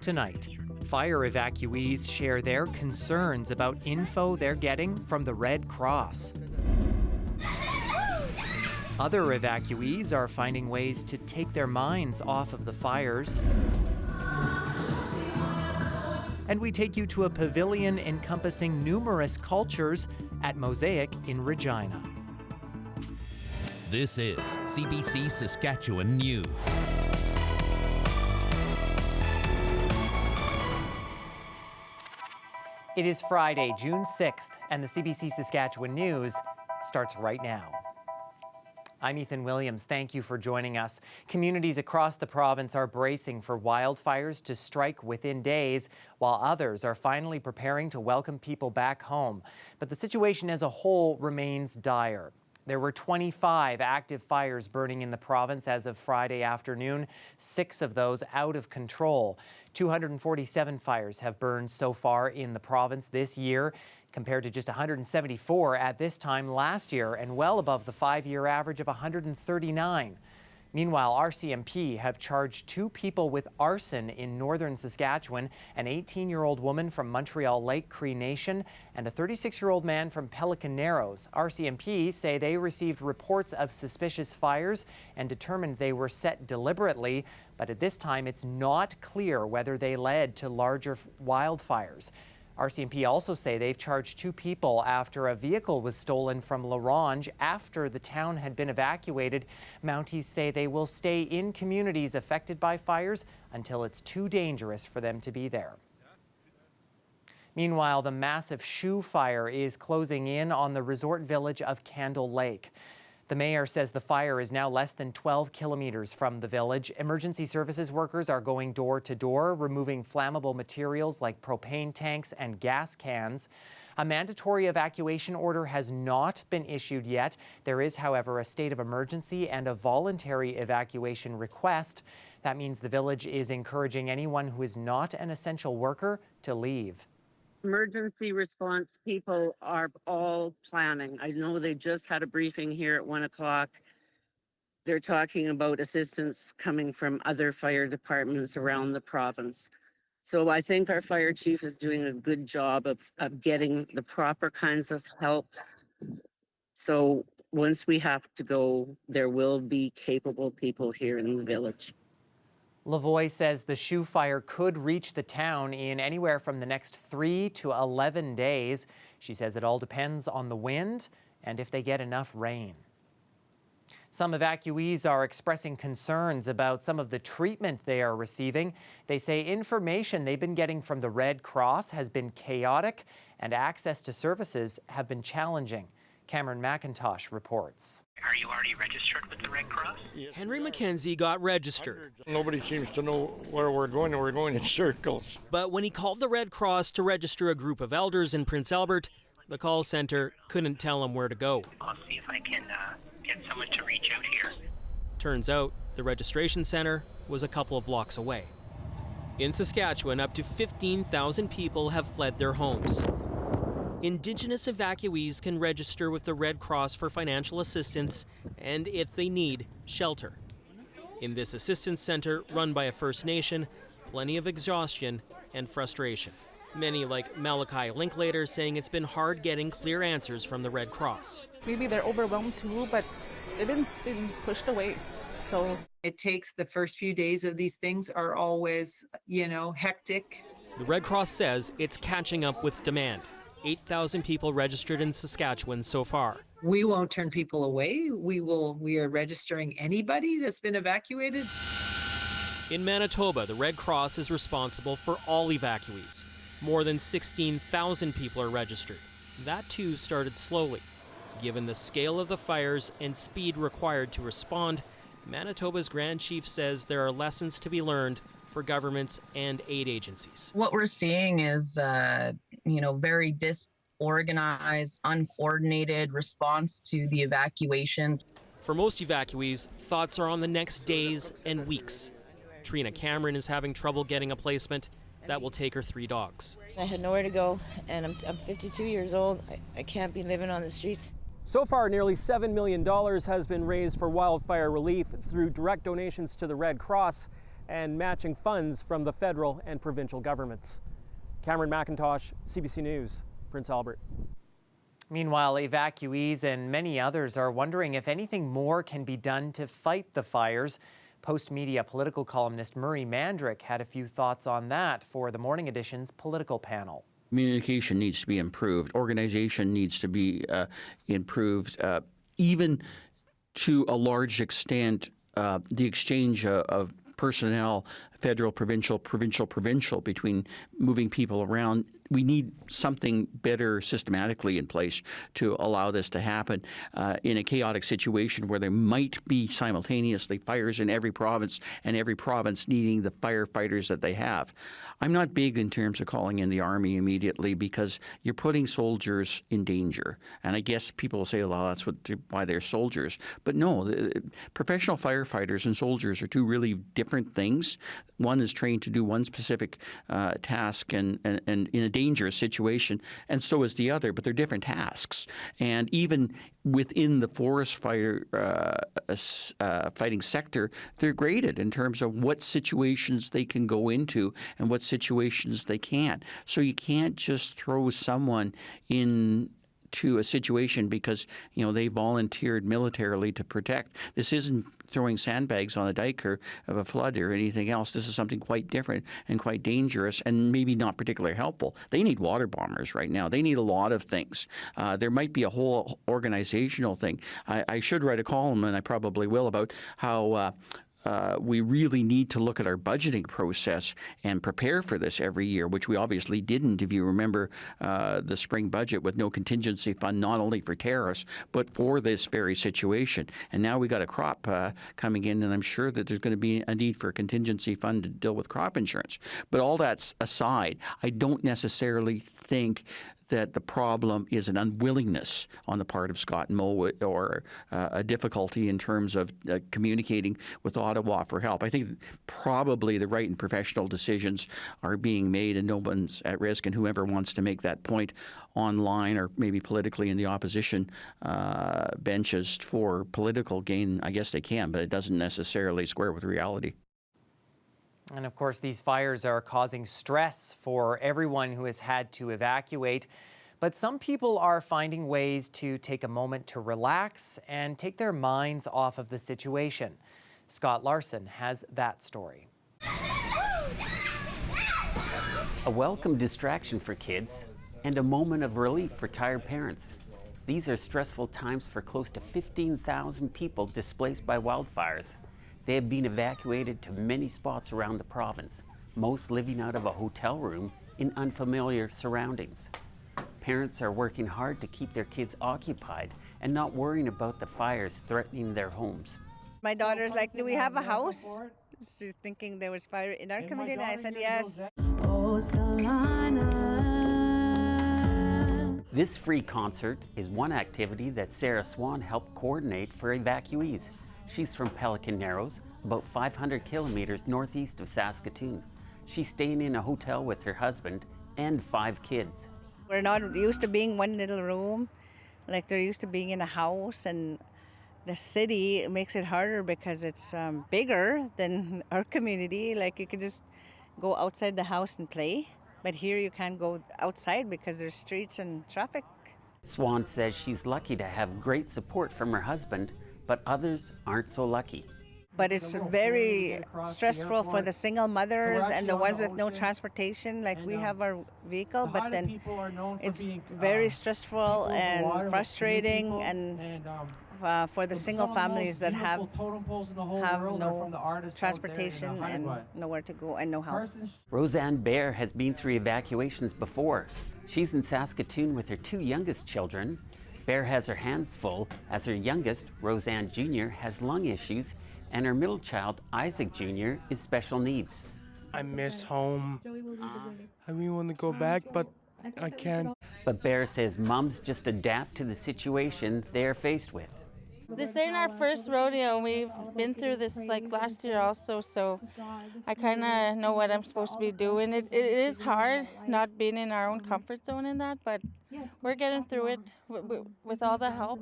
Tonight, fire evacuees share their concerns about info they're getting from the Red Cross. Other evacuees are finding ways to take their minds off of the fires. And we take you to a pavilion encompassing numerous cultures at Mosaic in Regina. This is CBC Saskatchewan News. It is Friday, June 6th, and the CBC Saskatchewan News starts right now. I'm Ethan Williams. Thank you for joining us. Communities across the province are bracing for wildfires to strike within days, while others are finally preparing to welcome people back home. But the situation as a whole remains dire. There were 25 active fires burning in the province as of Friday afternoon, 6 of those out of control. 247 fires have burned so far in the province this year, compared to just 174 at this time last year, and well above the 5-year average of 139. Meanwhile, RCMP have charged 2 people with arson in northern Saskatchewan, an 18-year-old woman from Montreal Lake Cree Nation and a 36-year-old man from Pelican Narrows. RCMP say they received reports of suspicious fires and determined they were set deliberately, but at this time it's not clear whether they led to larger wildfires. RCMP also say they've charged 2 people after a vehicle was stolen from La Ronge after the town had been evacuated. Mounties say they will stay in communities affected by fires until it's too dangerous for them to be there. Meanwhile, the massive shoe fire is closing in on the resort village of Candle Lake. The mayor says the fire is now less than 12 kilometers from the village. Emergency services workers are going door to door, removing flammable materials like propane tanks and gas cans. A mandatory evacuation order has not been issued yet. There is, however, a state of emergency and a voluntary evacuation request. That means the village is encouraging anyone who is not an essential worker to leave. Emergency response people are all planning. I know they just had a briefing here at 1 o'clock. They're talking about assistance coming from other fire departments around the province. So I think our fire chief is doing a good job of getting the proper kinds of help. So once we have to go, there will be capable people here in the village. Lavoie says the shoe fire could reach the town in anywhere from the next 3 to 11 days. She says it all depends on the wind and if they get enough rain. Some evacuees are expressing concerns about some of the treatment they are receiving. They say information they've been getting from the Red Cross has been chaotic and access to services have been challenging. Cameron McIntosh reports. Are you already registered with the Red Cross? Henry McKenzie got registered. Nobody seems to know where we're going, and we're going in circles. But when he called the Red Cross to register a group of elders in Prince Albert, the call center couldn't tell him where to go. I'll see if I can get someone to reach out here. Turns out the registration center was a couple of blocks away. In Saskatchewan, up to 15,000 people have fled their homes. Indigenous evacuees can register with the Red Cross for financial assistance and, if they need, shelter. In this assistance center, run by a First Nation, plenty of exhaustion and frustration. Many, like Malachi Linklater, saying it's been hard getting clear answers from the Red Cross. Maybe they're overwhelmed too, but they've been pushed away. So it takes the first few days of these things are always, hectic. The Red Cross says it's catching up with demand. 8,000 people registered in Saskatchewan so far. We won't turn people away. We are registering anybody that's been evacuated. In Manitoba, the Red Cross is responsible for all evacuees. More than 16,000 people are registered. That too started slowly. Given the scale of the fires and speed required to respond, Manitoba's Grand Chief says there are lessons to be learned for governments and aid agencies. What we're seeing is, very disorganized, uncoordinated response to the evacuations. For most evacuees, thoughts are on the next days and weeks. Trina Cameron is having trouble getting a placement. That will take her 3 dogs. I had nowhere to go, and I'm 52 years old. I can't be living on the streets. So far, nearly $7 million has been raised for wildfire relief through direct donations to the Red Cross. and matching funds from the federal and provincial governments. Cameron McIntosh, CBC News, Prince Albert. Meanwhile, evacuees and many others are wondering if anything more can be done to fight the fires. Post-media political columnist Murray Mandrich had a few thoughts on that for the Morning Edition's political panel. Communication needs to be improved. Organization needs to be improved. Even to a large extent, the exchange of personnel, federal, provincial, between moving people around. We need something better systematically in place to allow this to happen in a chaotic situation where there might be simultaneously fires in every province and every province needing the firefighters that they have. I'm not big in terms of calling in the Army immediately because you're putting soldiers in danger. And I guess people will say, well, that's why they're soldiers. But no, professional firefighters and soldiers are two really different things. One is trained to do one specific task and in a dangerous situation, and so is the other, but they're different tasks. And even within the forest fire fighting sector, they're graded in terms of what situations they can go into and what situations they can't. So you can't just throw someone into a situation because, you know, they volunteered militarily to protect. This isn't throwing sandbags on a dike or of a flood or anything else. This is something quite different and quite dangerous and maybe not particularly helpful. They need water bombers right now. They need a lot of things. There might be a whole organizational thing. I should write a column, and I probably will, about how we really need to look at our budgeting process and prepare for this every year, which we obviously didn't, if you remember the spring budget with no contingency fund, not only for tariffs, but for this very situation. And now we got a crop coming in, and I'm sure that there's going to be a need for a contingency fund to deal with crop insurance. But all that's aside, I don't necessarily think that the problem is an unwillingness on the part of Scott and Mo or a difficulty in terms of communicating with Ottawa for help. I think probably the right and professional decisions are being made and no one's at risk, and whoever wants to make that point online or maybe politically in the opposition benches for political gain, I guess they can, but it doesn't necessarily square with reality. And of course, these fires are causing stress for everyone who has had to evacuate. But some people are finding ways to take a moment to relax and take their minds off of the situation. Scott Larson has that story. A welcome distraction for kids and a moment of relief for tired parents. These are stressful times for close to 15,000 people displaced by wildfires. They have been evacuated to many spots around the province, most living out of a hotel room in unfamiliar surroundings. Parents are working hard to keep their kids occupied and not worrying about the fires threatening their homes. My daughter's like, do we have a house? She's thinking there was fire in our community. I said yes. This free concert is one activity that Sarah Swan helped coordinate for evacuees. She's from Pelican Narrows, about 500 kilometers northeast of Saskatoon. She's staying in a hotel with her husband and 5 kids. We're not used to being one little room, like they're used to being in a house, and the city makes it harder because it's bigger than our community. Like you could just go outside the house and play, but here you can't go outside because there's streets and traffic. Swan says she's lucky to have great support from her husband, but others aren't so lucky. But it's very stressful for the single mothers and the ones with no transportation. Like we have our vehicle, but then it's very stressful and frustrating, and for the single families that have no transportation and nowhere to go and no help. Roseanne Bear has been through evacuations before. She's in Saskatoon with her 2 youngest children. Bear has her hands full as her youngest, Roseanne Jr., has lung issues, and her middle child, Isaac Jr., is special needs. I miss home. I really want to go back, but I can't. But Bear says moms just adapt to the situation they are faced with. This ain't our first rodeo. We've been through this like last year also, so I kind of know what I'm supposed to be doing. It is hard not being in our own comfort zone in that, but we're getting through it with all the help.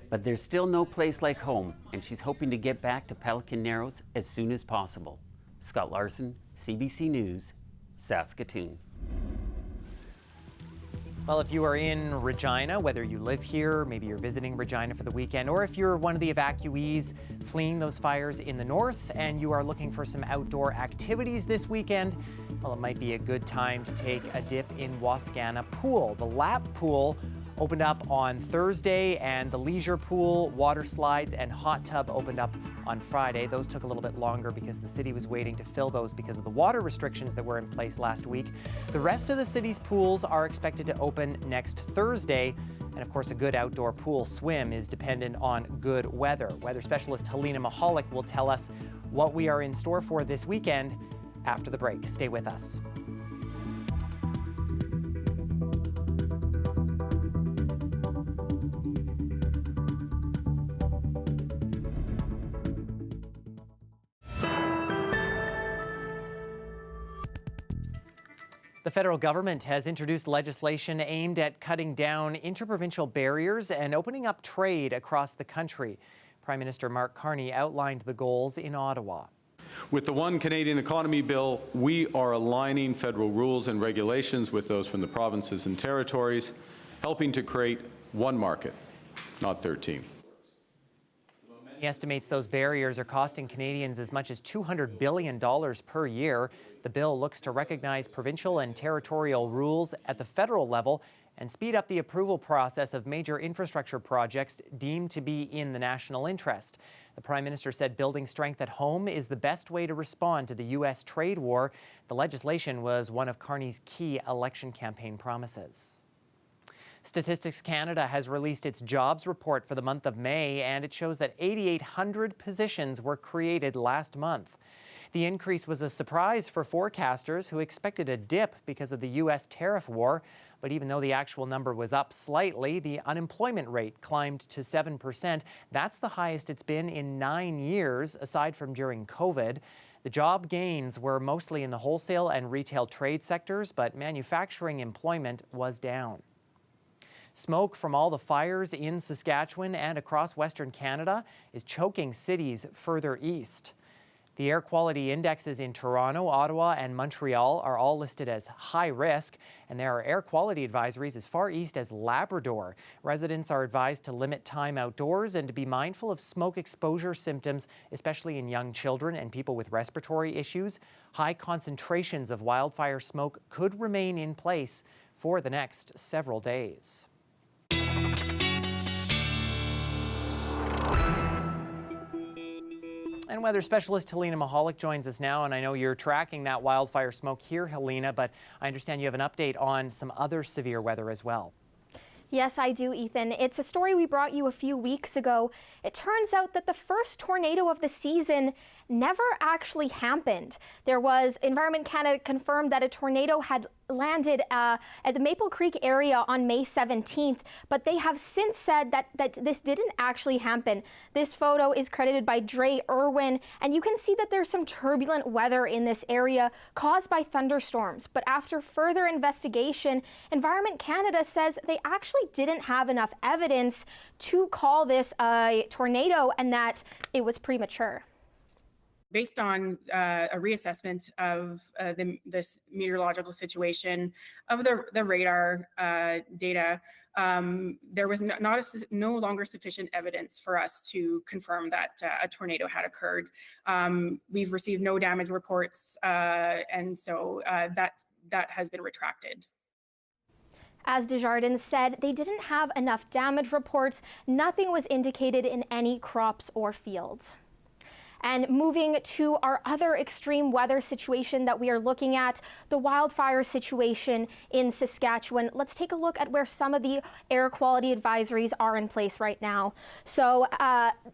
But there's still no place like home, and she's hoping to get back to Pelican Narrows as soon as possible. Scott Larson, CBC News, Saskatoon. Well, if you are in Regina, whether you live here, maybe you're visiting Regina for the weekend, or if you're one of the evacuees fleeing those fires in the north and you are looking for some outdoor activities this weekend, well, it might be a good time to take a dip in Wascana Pool. The lap pool opened up on Thursday, and the leisure pool, water slides, and hot tub opened up on Friday. Those took a little bit longer because the city was waiting to fill those because of the water restrictions that were in place last week. The rest of the city's pools are expected to open next Thursday. And of course, a good outdoor pool swim is dependent on good weather. Weather specialist Helena Mahalik will tell us what we are in store for this weekend after the break. Stay with us. The federal government has introduced legislation aimed at cutting down interprovincial barriers and opening up trade across the country. Prime Minister Mark Carney outlined the goals in Ottawa. With the One Canadian Economy Bill, we are aligning federal rules and regulations with those from the provinces and territories, helping to create one market, not 13. He estimates those barriers are costing Canadians as much as $200 billion per year. The bill looks to recognize provincial and territorial rules at the federal level and speed up the approval process of major infrastructure projects deemed to be in the national interest. The Prime Minister said building strength at home is the best way to respond to the U.S. trade war. The legislation was one of Carney's key election campaign promises. Statistics Canada has released its jobs report for the month of May, and it shows that 8,800 positions were created last month. The increase was a surprise for forecasters who expected a dip because of the U.S. tariff war. But even though the actual number was up slightly, the unemployment rate climbed to 7%. That's the highest it's been in 9 years, aside from during COVID. The job gains were mostly in the wholesale and retail trade sectors, but manufacturing employment was down. Smoke from all the fires in Saskatchewan and across Western Canada is choking cities further east. The air quality indexes in Toronto, Ottawa, and Montreal are all listed as high risk, and there are air quality advisories as far east as Labrador. Residents are advised to limit time outdoors and to be mindful of smoke exposure symptoms, especially in young children and people with respiratory issues. High concentrations of wildfire smoke could remain in place for the next several days. And weather specialist Helena Mahalik joins us now, and I know you're tracking that wildfire smoke here, Helena, but I understand you have an update on some other severe weather as well. Yes, I do, Ethan. It's a story we brought you a few weeks ago. It turns out that the first tornado of the season never actually happened. Environment Canada confirmed that a tornado had landed at the Maple Creek area on May 17th, but they have since said that this didn't actually happen. This photo is credited by Dre Irwin, and you can see that there's some turbulent weather in this area caused by thunderstorms. But after further investigation, Environment Canada says they actually didn't have enough evidence to call this a tornado and that it was premature. Based on a reassessment of this meteorological situation of the radar data, there was no longer sufficient evidence for us to confirm that a tornado had occurred. We've received no damage reports, and so that has been retracted. As Desjardins said, they didn't have enough damage reports. Nothing was indicated in any crops or fields. And moving to our other extreme weather situation that we are looking at, the wildfire situation in Saskatchewan. Let's take a look at where some of the air quality advisories are in place right now. So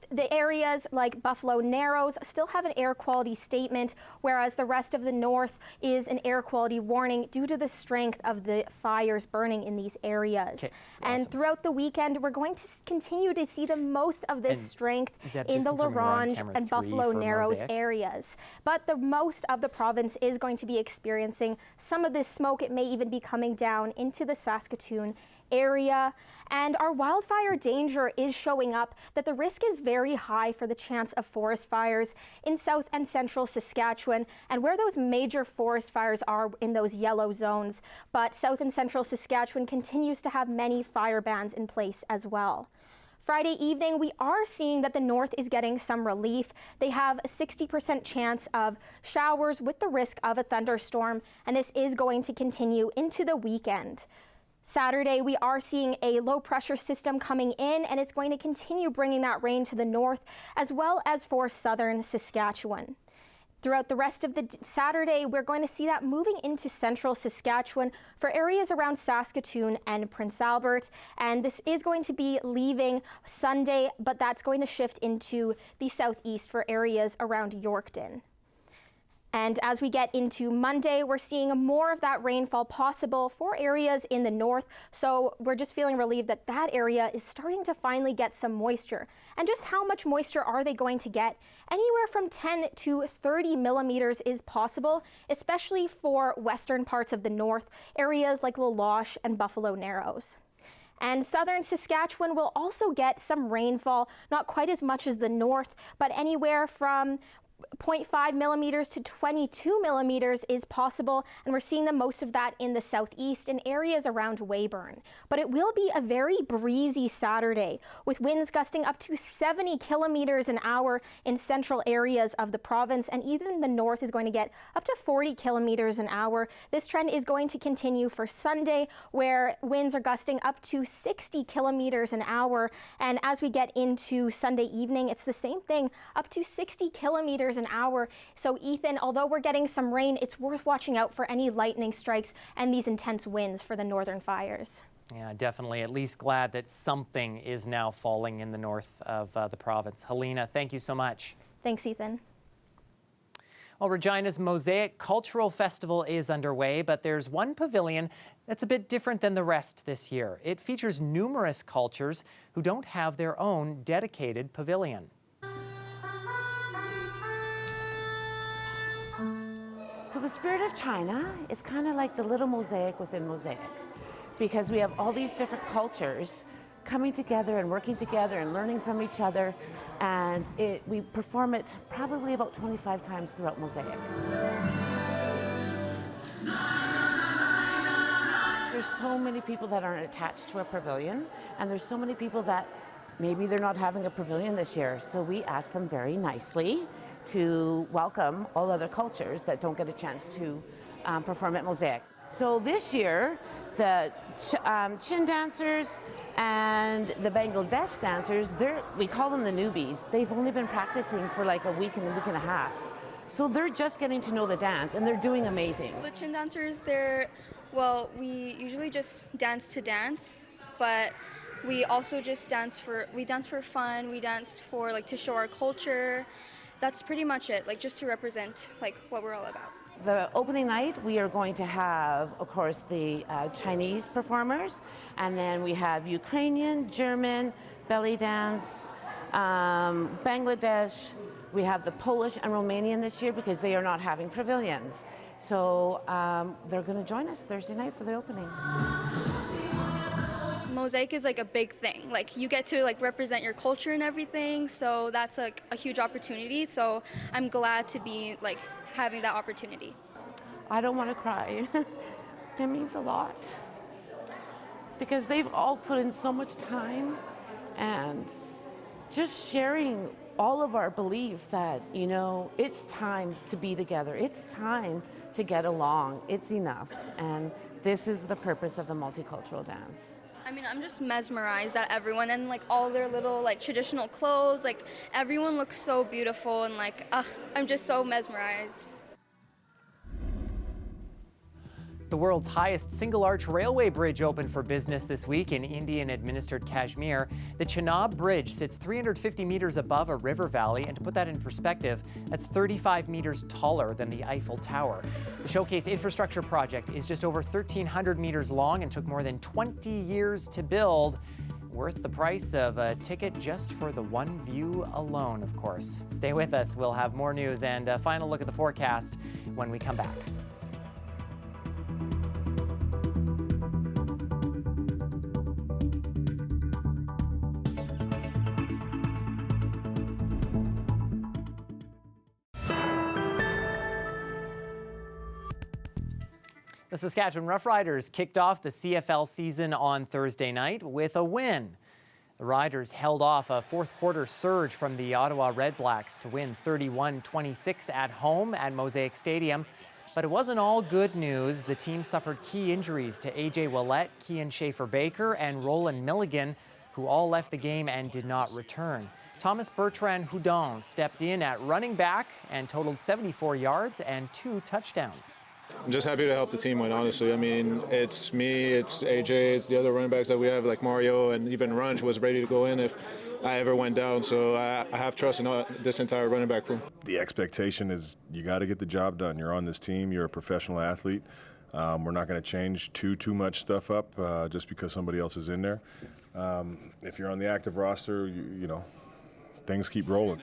the areas like Buffalo Narrows still have an air quality statement, whereas the rest of the north is an air quality warning due to the strength of the fires burning in these areas. Okay, awesome. And throughout the weekend, we're going to continue to see the most of this strength in the La Ronge and Buffalo Buffalo for Narrows Mosaic. areas. But the most of the province is going to be experiencing some of this smoke. It may even be coming down into the Saskatoon area. And our wildfire danger is showing up that the risk is very high for the chance of forest fires in south and central Saskatchewan, and where those major forest fires are in those yellow zones. But south and central Saskatchewan continues to have many fire bans in place as well. Friday evening, we are seeing that the north is getting some relief. They have a 60% chance of showers with the risk of a thunderstorm, and this is going to continue into the weekend. Saturday, we are seeing a low pressure system coming in, and it's going to continue bringing that rain to the north as well as for southern Saskatchewan. Throughout the rest of the Saturday, we're going to see that moving into central Saskatchewan for areas around Saskatoon and Prince Albert. And this is going to be leaving Sunday, but that's going to shift into the southeast for areas around Yorkton. And as we get into Monday, we're seeing more of that rainfall possible for areas in the north. So we're just feeling relieved that that area is starting to finally get some moisture. And just how much moisture are they going to get? Anywhere from 10 to 30 millimeters is possible, especially for western parts of the north, areas like La Loche and Buffalo Narrows. And southern Saskatchewan will also get some rainfall, not quite as much as the north, but anywhere from 0.5 millimeters to 22 millimeters is possible, and we're seeing the most of that in the southeast and areas around Weyburn. But it will be a very breezy Saturday, with winds gusting up to 70 kilometers an hour in central areas of the province, and even the north is going to get up to 40 kilometers an hour. This trend is going to continue for Sunday, where winds are gusting up to 60 kilometers an hour, and as we get into Sunday evening, it's the same thing, up to 60 kilometers an hour. So Ethan, although we're getting some rain, it's worth watching out for any lightning strikes and these intense winds for the northern fires. Yeah, definitely. At least glad that something is now falling in the north of the province. Helena, thank you so much. Thanks, Ethan. Well, Regina's Mosaic Cultural Festival is underway, but there's one pavilion that's a bit different than the rest this year. It features numerous cultures who don't have their own dedicated pavilion. So the Spirit of China is kind of like the little mosaic within Mosaic, because we have all these different cultures coming together and working together and learning from each other, and we perform it probably about 25 times throughout Mosaic. There's so many people that aren't attached to a pavilion, and there's so many people that maybe they're not having a pavilion this year, so we ask them very nicely to welcome all other cultures that don't get a chance to perform at Mosaic. So this year, the Chin dancers and the Bangladesh dancers, we call them the newbies. They've only been practicing for like a week and a half. So they're just getting to know the dance, and they're doing amazing. The Chin dancers, we usually just dance to dance, but we also just dance for fun, we dance for to show our culture. That's pretty much it, just to represent what we're all about. The opening night, we are going to have, of course, the Chinese performers, and then we have Ukrainian, German, belly dance, Bangladesh. We have the Polish and Romanian this year because they are not having pavilions. So they're going to join us Thursday night for the opening. Mosaic is a big thing. You get to represent your culture and everything, so that's a huge opportunity. So I'm glad to be having that opportunity. I don't want to cry. It means a lot because they've all put in so much time, and just sharing all of our belief that, it's time to be together. It's time to get along. It's enough. And this is the purpose of the multicultural dance. I mean, I'm just mesmerized at everyone and all their little traditional clothes. Everyone looks so beautiful, and I'm just so mesmerized. The world's highest single-arch railway bridge opened for business this week in Indian-administered Kashmir. The Chenab Bridge sits 350 meters above a river valley, and to put that in perspective, that's 35 meters taller than the Eiffel Tower. The Showcase Infrastructure Project is just over 1,300 meters long and took more than 20 years to build. Worth the price of a ticket just for the one view alone, of course. Stay with us. We'll have more news and a final look at the forecast when we come back. The Saskatchewan Roughriders kicked off the CFL season on Thursday night with a win. The Riders held off a fourth-quarter surge from the Ottawa Redblacks to win 31-26 at home at Mosaic Stadium. But it wasn't all good news. The team suffered key injuries to A.J. Willett, Kian Schaefer-Baker, and Roland Milligan, who all left the game and did not return. Thomas Bertrand-Houdon stepped in at running back and totaled 74 yards and 2 touchdowns. I'm just happy to help the team win, honestly. I mean, it's me, it's AJ, it's the other running backs that we have, like Mario, and even Runch was ready to go in if I ever went down. So I have trust in this entire running back room. The expectation is you got to get the job done. You're on this team. You're a professional athlete. We're not going to change too much stuff up just because somebody else is in there. If you're on the active roster, you know, things keep rolling.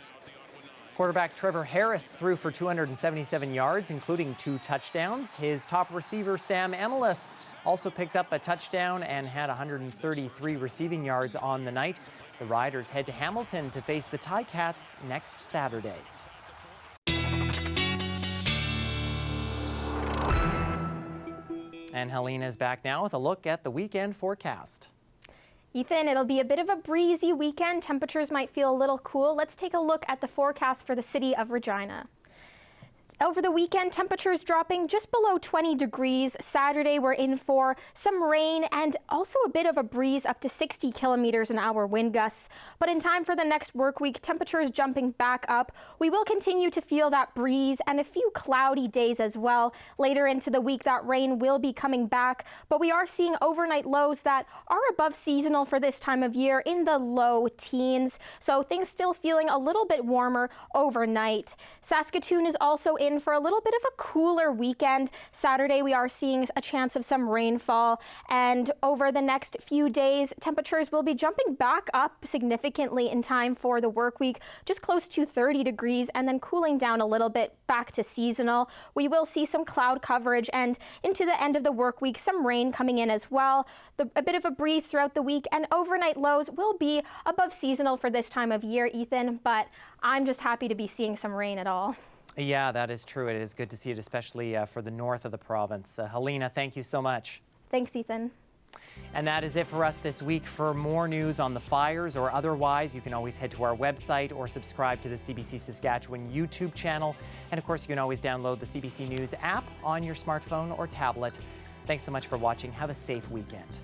Quarterback Trevor Harris threw for 277 yards, including 2 touchdowns. His top receiver, Sam Emelis, also picked up a touchdown and had 133 receiving yards on the night. The Riders head to Hamilton to face the Ticats next Saturday. And Helena is back now with a look at the weekend forecast. Ethan, it'll be a bit of a breezy weekend. Temperatures might feel a little cool. Let's take a look at the forecast for the city of Regina. Over the weekend, temperatures dropping just below 20 degrees. Saturday, we're in for some rain and also a bit of a breeze, up to 60 kilometers an hour wind gusts. But in time for the next work week, temperatures jumping back up. We will continue to feel that breeze and a few cloudy days as well. Later into the week, that rain will be coming back, but we are seeing overnight lows that are above seasonal for this time of year in the low teens. So things still feeling a little bit warmer overnight. Saskatoon is also in for a little bit of a cooler weekend. Saturday, we are seeing a chance of some rainfall, and over the next few days, temperatures will be jumping back up significantly in time for the work week, just close to 30 degrees, and then cooling down a little bit back to seasonal. We will see some cloud coverage, and into the end of the work week, some rain coming in as well. A bit of a breeze throughout the week, and overnight lows will be above seasonal for this time of year, Ethan, but I'm just happy to be seeing some rain at all. Yeah, that is true. It is good to see it, especially for the north of the province. Helena, thank you so much. Thanks, Ethan. And that is it for us this week. For more news on the fires or otherwise, you can always head to our website or subscribe to the CBC Saskatchewan YouTube channel. And of course, you can always download the CBC News app on your smartphone or tablet. Thanks so much for watching. Have a safe weekend.